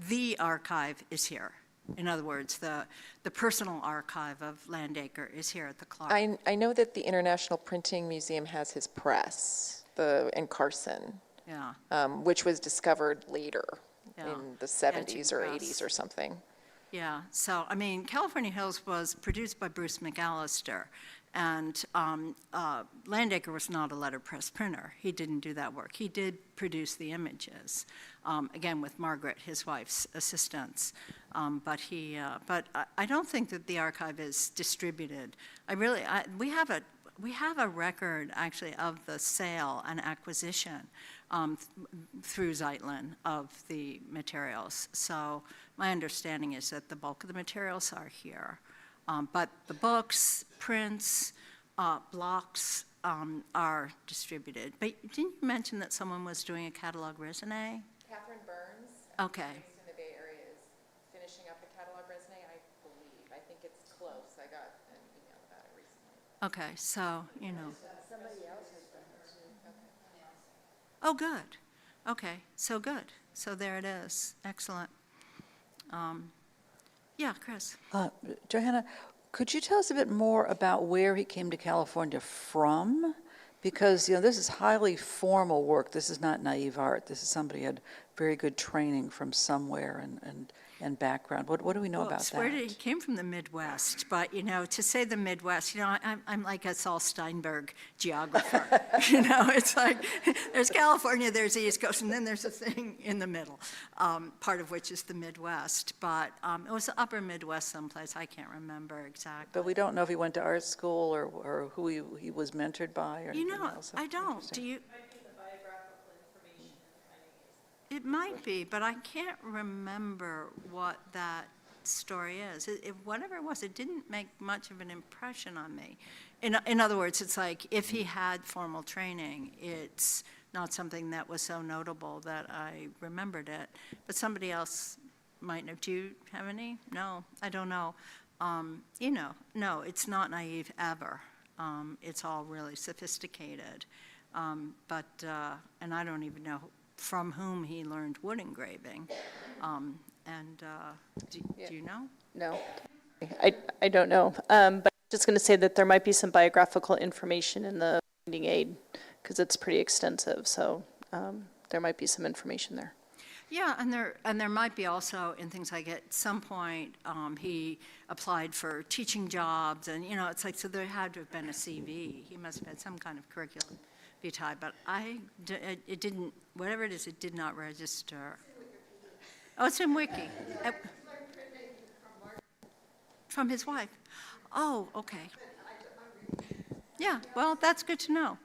the archive is here. In other words, the personal archive of Landacre is here at the Clark. I know that the International Printing Museum has his press, in Carson. Which was discovered later in the 70s or 80s or something. Yeah, so, California Hills was produced by Bruce McAllister, and Landacre was not a letterpress printer. He didn't do that work. He did produce the images, again, with Margaret, his wife's assistants. But I don't think that the archive is distributed. We have we have a record, actually, of the sale and acquisition through Zeitlin of the materials. So my understanding is that the bulk of the materials are here. But the books, prints, blocks are distributed. But didn't you mention that someone was doing a catalog raisonné? Catherine Burns. Okay. Based in the Bay Area is finishing up a catalog raisonné, I believe. I think it's close. I got an email about it recently. Okay, so, you know. Somebody else has done it too. Oh, good. Okay, so good. So there it is. Excellent. Yeah, Chris. Johanna, could you tell us a bit more about where he came to California from? Because, this is highly formal work. This is not naive art. This is somebody who had very good training from somewhere and background. What do we know about that? He came from the Midwest, but, to say the Midwest, I'm like a Saul Steinberg geographer. It's like there's California, there's the East Coast, and then there's a thing in the middle, part of which is the Midwest. But it was the upper Midwest someplace. I can't remember exactly. But we don't know if he went to art school or who he was mentored by or anything else. I don't. Do you? It might be, but I can't remember what that story is. Whatever it was, it didn't make much of an impression on me. In other words, it's like if he had formal training, it's not something that was so notable that I remembered it. But somebody else might know. Do you have any? No, I don't know. No, it's not naive ever. It's all really sophisticated. And I don't even know from whom he learned wood engraving. Do you know? No, I don't know. But I'm just going to say that there might be some biographical information in the finding aid because it's pretty extensive. So there might be some information there. Yeah, and there might be also in things like at some point he applied for teaching jobs, and it's like so there had to have been a CV. He must have had some kind of curriculum vitae, but it didn't. Whatever it is, it did not register. Oh, it's in Wiki. From his wife. Oh, okay. Yeah, well, that's good to know.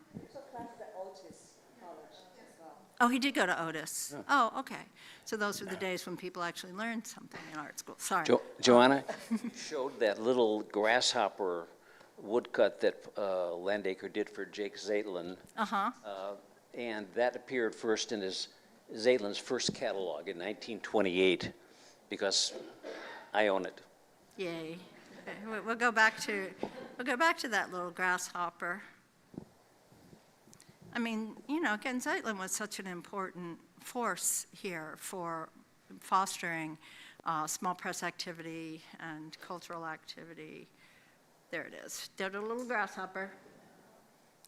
Oh, he did go to Otis. Yeah. Oh, okay. So those were the days when people actually learned something in art school. Sorry. Johanna showed that little grasshopper woodcut that Landacre did for Jake Zeitlin. Uh-huh. And that appeared first in Zeitlin's first catalog in 1928, because I own it. Yay. Okay, we'll go back to that little grasshopper. I mean, again, Zeitlin was such an important force here for fostering small press activity and cultural activity. There it is. Did a little grasshopper.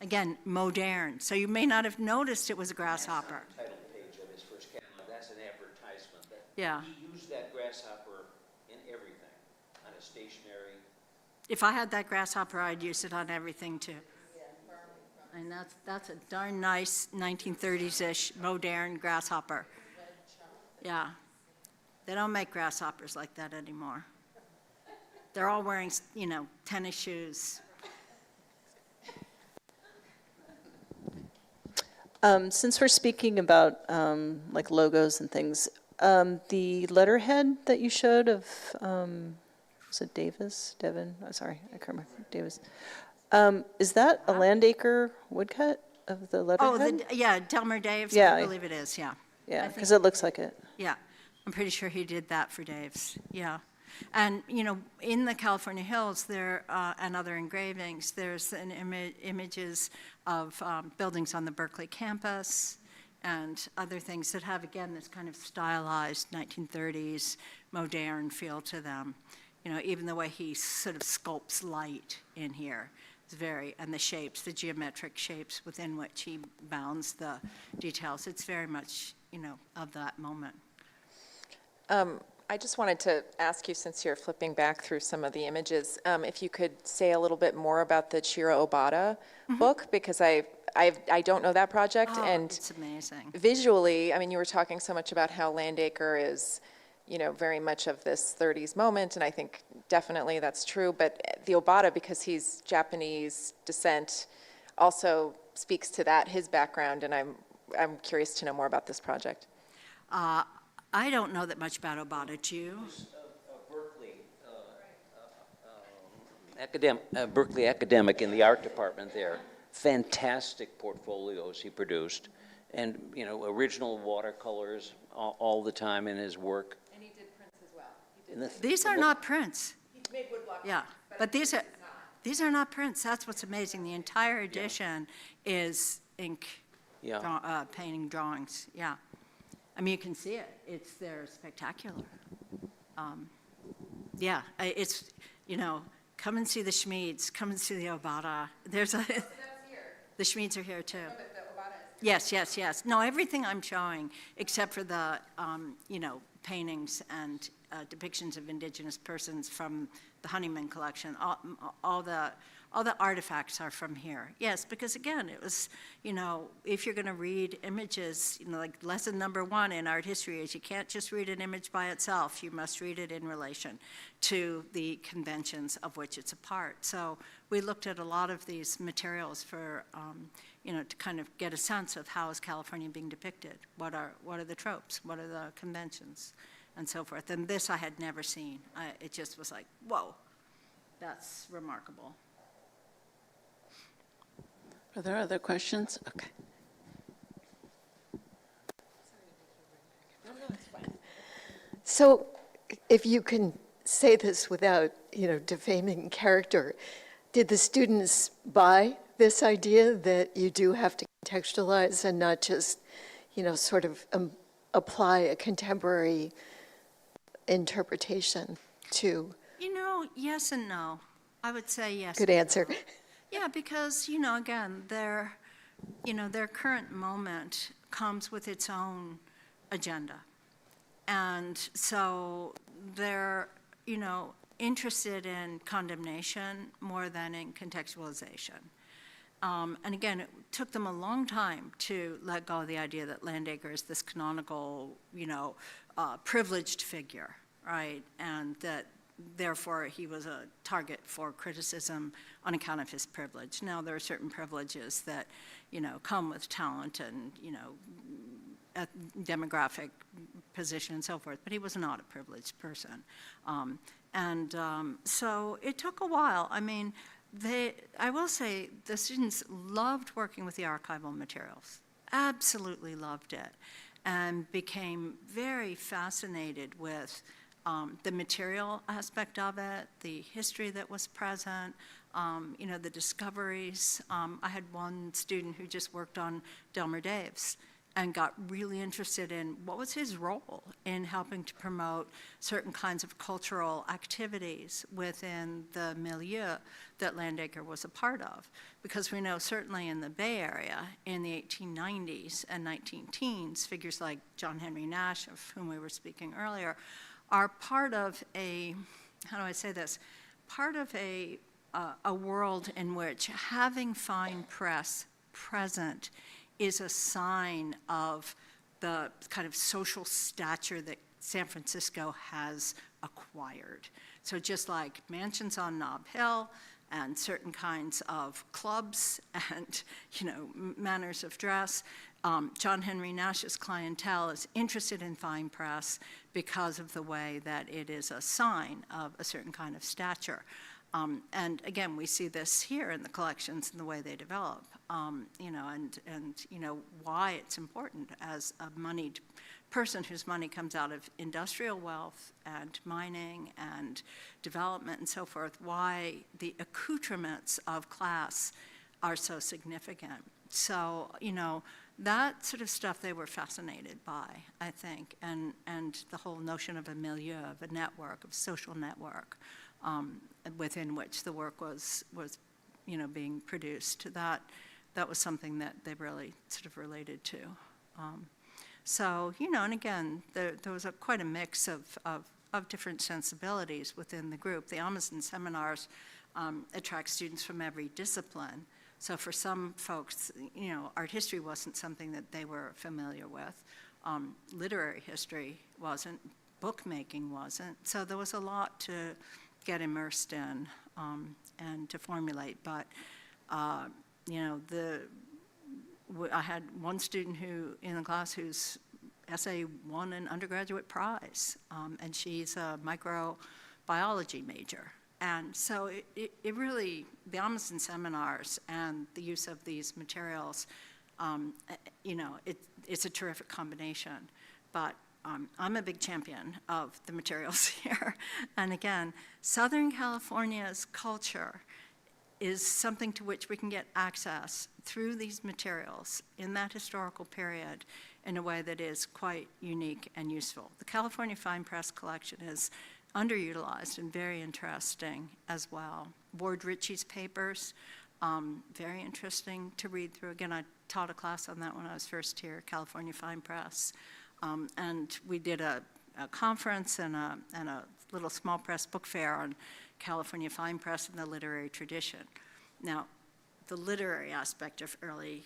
Again, modern. So you may not have noticed it was a grasshopper. That's the title page of his first catalog. That's an advertisement. Yeah. He used that grasshopper in everything, on a stationery. If I had that grasshopper, I'd use it on everything too. And that's a darn nice 1930s-ish modern grasshopper. Yeah. They don't make grasshoppers like that anymore. They're all wearing, tennis shoes. Since we're speaking about like logos and things, the letterhead that you showed of, was it Devin? Oh, sorry, I can't remember. Davis. Is that a Landacre woodcut of the letterhead? Yeah, Delmer Daves, Yeah. I believe it is, yeah. Yeah, because it looks like it. Yeah, I'm pretty sure he did that for Dave's, yeah. And, in the California Hills, there, and other engravings, there's images of buildings on the Berkeley campus and other things that have, again, this kind of stylized 1930s modern feel to them. Even the way he sort of sculpts light in here is and the shapes, the geometric shapes within which he bounds the details. It's very much, of that moment. I just wanted to ask you, since you're flipping back through some of the images, if you could say a little bit more about the Chira Obata book, because I don't know that project. Oh, and it's amazing. Visually, I mean, you were talking so much about how Landacre is, very much of this 30s moment, and I think definitely that's true, but the Obata, because he's Japanese descent, also speaks to that, his background, and I'm curious to know more about this project. I don't know that much about Obata, do you? Berkeley academic in the art department there. Fantastic portfolios he produced, and original watercolors all the time in his work. And he did prints as well. These are not prints. He made woodblock. Yeah, but these are not prints. That's what's amazing. The entire edition is ink, painting drawings. Yeah, I mean you can see it. They're spectacular. Yeah, it's come and see the Schmieds. Come and see the Obata. There's a. That's here. The Schmieds are here too. No, but the Obata is. Yes. No, everything I'm showing, except for the, paintings and depictions of indigenous persons from the Honeyman collection, all the artifacts are from here. Yes, because again, it was, if you're going to read images, like lesson number 1 in art history is you can't just read an image by itself. You must read it in relation to the conventions of which it's a part. So we looked at a lot of these materials for, to kind of get a sense of how is California being depicted? What are the tropes? What are the conventions? And so forth. And this I had never seen. It just was like, whoa, that's remarkable. Are there other questions? Okay. So if you can say this without, defaming character, did the students buy this idea that you do have to contextualize and not just, sort of apply a contemporary interpretation to? Yes and no. I would say yes. Good answer. Yeah, because, again, their current moment comes with its own agenda. And so they're, interested in condemnation more than in contextualization. And again, it took them a long time to let go of the idea that Landacre is this canonical, privileged figure, right? And that therefore he was a target for criticism on account of his privilege. Now, there are certain privileges that, come with talent and, a demographic position and so forth, but he was not a privileged person. So it took a while. I mean, I will say the students loved working with the archival materials, absolutely loved it, and became very fascinated with the material aspect of it, the history that was present, the discoveries. I had one student who just worked on Delmer Daves and got really interested in what was his role in helping to promote certain kinds of cultural activities within the milieu that Landacre was a part of. Because we know certainly in the Bay Area in the 1890s and 19-teens, figures like John Henry Nash, of whom we were speaking earlier, are part of a, how do I say this, part of a world in which having fine press present is a sign of the kind of social stature that San Francisco has acquired. So just like mansions on Nob Hill and certain kinds of clubs and, manners of dress, John Henry Nash's clientele is interested in fine press because of the way that it is a sign of a certain kind of stature. And again, we see this here in the collections and the way they develop, and why it's important as a moneyed person whose money comes out of industrial wealth and mining and development and so forth, why the accoutrements of class are so significant. So, that sort of stuff they were fascinated by, I think, and the whole notion of a milieu, of a network, of social network, within which the work was being produced. That was something that they really sort of related to. So, and again, there was quite a mix of different sensibilities within the group. The Amazon seminars attract students from every discipline. So for some folks, art history wasn't something that they were familiar with. Literary history wasn't. bookmaking wasn't. So there was a lot to get immersed in and to formulate. But, you know, I had one student in the class whose essay won an undergraduate prize, and she's a microbiology major. And so it really, the Amundsen seminars and the use of these materials, you know, it's a terrific combination. But I'm a big champion of the materials here. And again, Southern California's culture is something to which we can get access through these materials in that historical period in a way that is quite unique and useful. The California Fine Press collection is underutilized and very interesting as well. Ward Ritchie's papers, very interesting to read through. Again, I taught a class on that when I was first here at California Fine Press. And we did a conference and a little small press book fair on California Fine Press and the literary tradition. Now, the literary aspect of early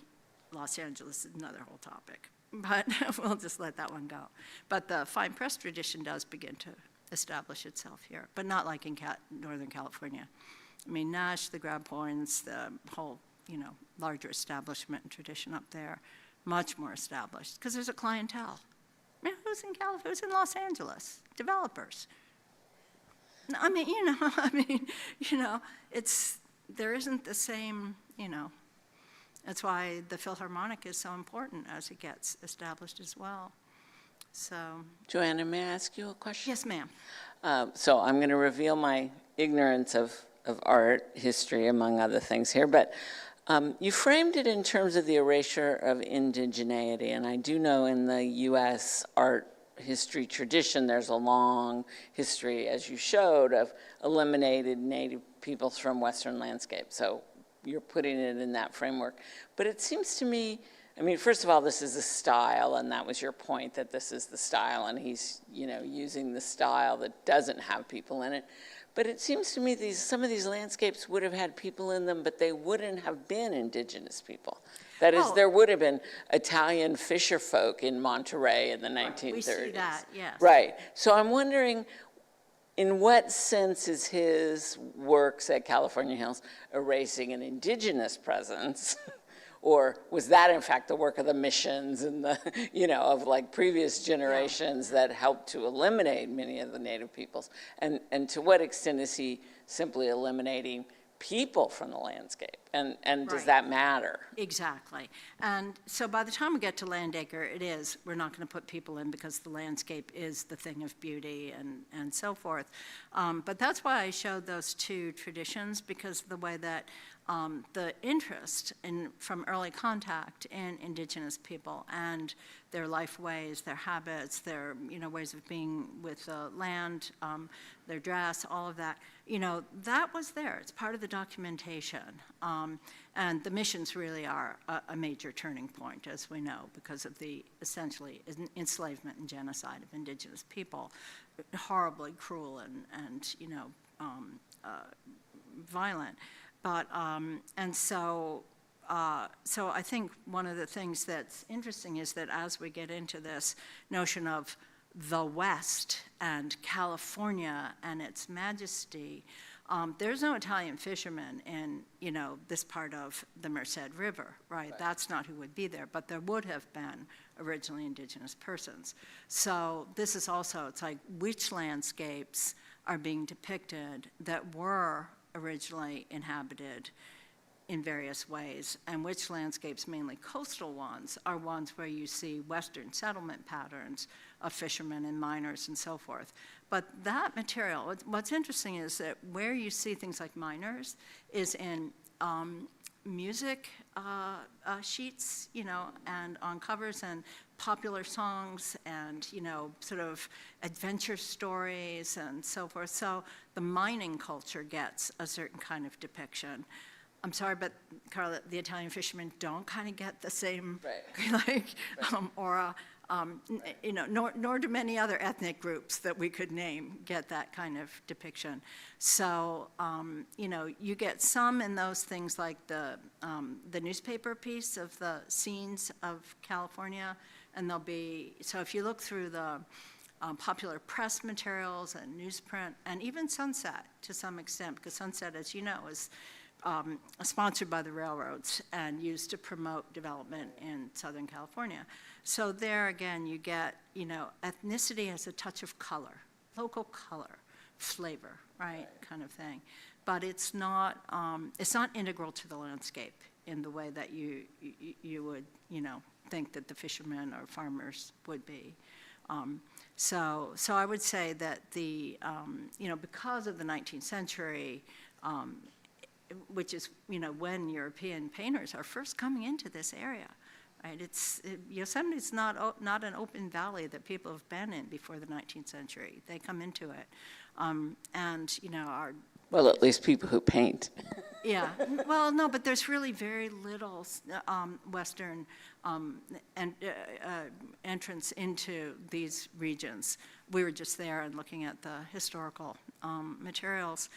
Los Angeles is another whole topic, but we'll just let that one go. But the fine press tradition does begin to establish itself here, but not like in Northern California. I mean, Nash, the Grab Points, the whole, you know, larger establishment and tradition up there, much more established, because there's a clientele. I mean, who's in Los Angeles? Developers. I mean, there isn't the same, you know, that's why the Philharmonic is so important as it gets established as well. So. Johanna, may I ask you a question? Yes, ma'am. So I'm going to reveal my ignorance of art history, among other things here, but you framed it in terms of the erasure of indigeneity, and I do know in the U.S. art history tradition there's a long history, as you showed, of eliminated native peoples from Western landscape. So you're putting it in that framework. But it seems to me, I mean, first of all, this is a style, and that was your point, that this is the style, and he's, you know, using the style that doesn't have people in it. But it seems to me some of these landscapes would have had people in them, but they wouldn't have been indigenous people. That is, there would have been Italian fisher folk in Monterey in the 1930s. We see that, yes. Right. So I'm wondering, in what sense is his works at California Hills erasing an indigenous presence? Or was that, in fact, the work of the missions and the, you know, of like previous generations that helped to eliminate many of the native peoples? And to what extent is he simply eliminating people from the landscape? And does that matter? Exactly. And so by the time we get to Landacre, we're not going to put people in because the landscape is the thing of beauty and so forth. But that's why I showed those two traditions, because the way that the interest from early contact in indigenous people and their life ways, their habits, their, you know, ways of being with the land, their dress, all of that, you know, that was there. It's part of the documentation. And the missions really are a major turning point, as we know, because of the essentially enslavement and genocide of indigenous people, horribly cruel and you know, violent. But, and so I think one of the things that's interesting is that as we get into this notion of the West and California and its majesty, there's no Italian fishermen in, you know, this part of the Merced River, right? That's not who would be there, but there would have been originally indigenous persons. So this is also, it's like which landscapes are being depicted that were originally inhabited in various ways, and which landscapes, mainly coastal ones, are ones where you see Western settlement patterns of fishermen and miners and so forth. But that material, what's interesting is that where you see things like miners is in music sheets, you know, and on covers and popular songs and, you know, sort of adventure stories and so forth. So the mining culture gets a certain kind of depiction. I'm sorry, but Carla, the Italian fishermen don't kind of get the same, aura, you know, nor do many other ethnic groups that we could name get that kind of depiction. So, you know, you get some in those things like the newspaper piece of the scenes of California, and there'll be, so if you look through the popular press materials and newsprint, and even Sunset to some extent, because Sunset, as you know, is sponsored by the railroads and used to promote development in Southern California. So there again, you get, ethnicity has a touch of color, local color, flavor, right, kind of thing. But it's not integral to the landscape in the way that you would, think that the fishermen or farmers would be. So I would say that because of the 19th century, which is, when European painters are first coming into this area, right? Yosemite's not an open valley that people have been in before the 19th century. They come into it. Well, at least people who paint. Yeah, well, no, but there's really very little Western entrance into these regions. We were just there and looking at the historical materials.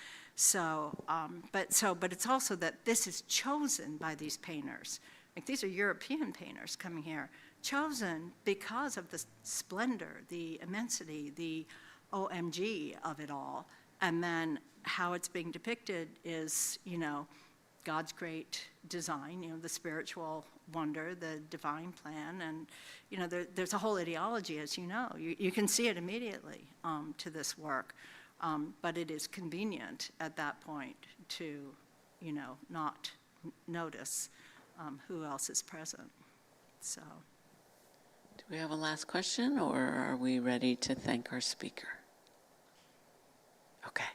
But it's also that this is chosen by these painters. Like, these are European painters coming here, chosen because of the splendor, the immensity, the OMG of it all. And then how it's being depicted is, God's great design, the spiritual wonder, the divine plan, and, there's a whole ideology, as you know. You can see it immediately to this work, but it is convenient at that point to, not notice who else is present, so. Do we have a last question, or are we ready to thank our speaker? Okay,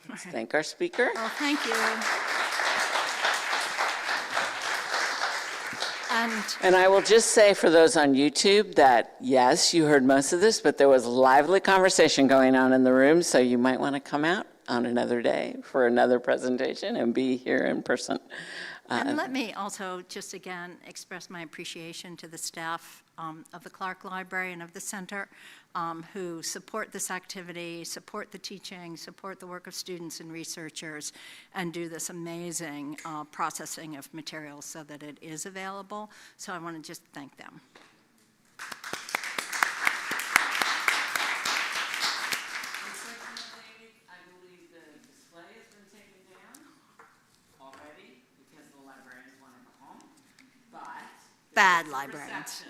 let's thank our speaker. Well, thank you. And I will just say for those on YouTube that, yes, you heard most of this, but there was lively conversation going on in the room, so you might want to come out on another day for another presentation and be here in person. And let me also just again express my appreciation to the staff of the Clark Library and of the Center who support this activity, support the teaching, support the work of students and researchers, and do this amazing processing of materials so that it is available. So I want to just thank them. Bad librarians.